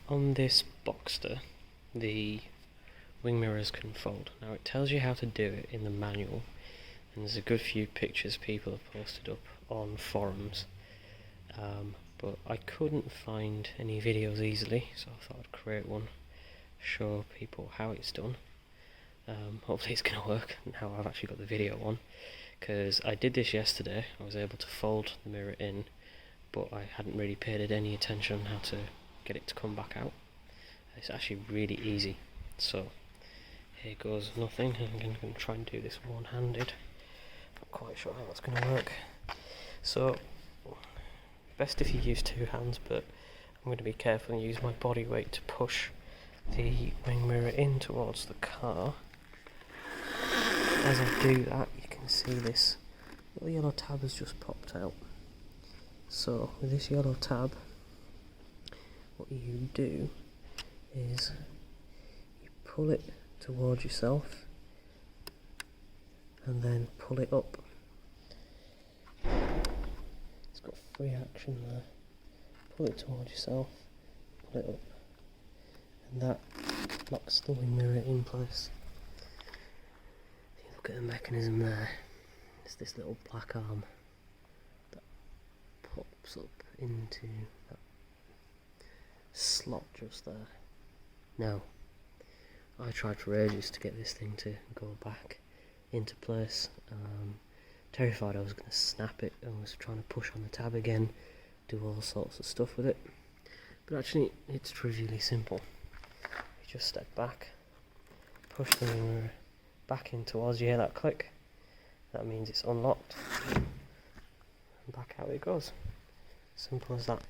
On this Boxster, the wing mirrors can fold. Now it tells you how to do it in the manual, and there's a good few pictures people have posted up on forums, but I couldn't find any videos easily, so I thought I'd create one, show people how it's done. Hopefully it's going to work now I've actually got the video on, because I did this yesterday. I was able to fold the mirror in, but I hadn't really paid it any attention on how to get it to come back out. It's actually really easy. So here goes nothing. I'm going to try and do this one-handed. Not quite sure how that's going to work. So best if you use two hands, but I'm going to be careful and use my body weight to push the wing mirror in towards the car. As I do that, you can see this little yellow tab has just popped out. So with this yellow tab, what you do is you pull it towards yourself and then pull it up. It's got free action there. Pull it towards yourself, pull it up, and that locks the wing mirror in place. If you look at the mechanism there, it's this little black arm that pops up into that slot just there. Now, I tried for ages to get this thing to go back into place. Terrified I was going to snap it. I was trying to push on the tab again, do all sorts of stuff with it. But actually, it's trivially simple. You just step back, push the mirror back in towards you, hear that click. That means it's unlocked. And back out it goes. Simple as that.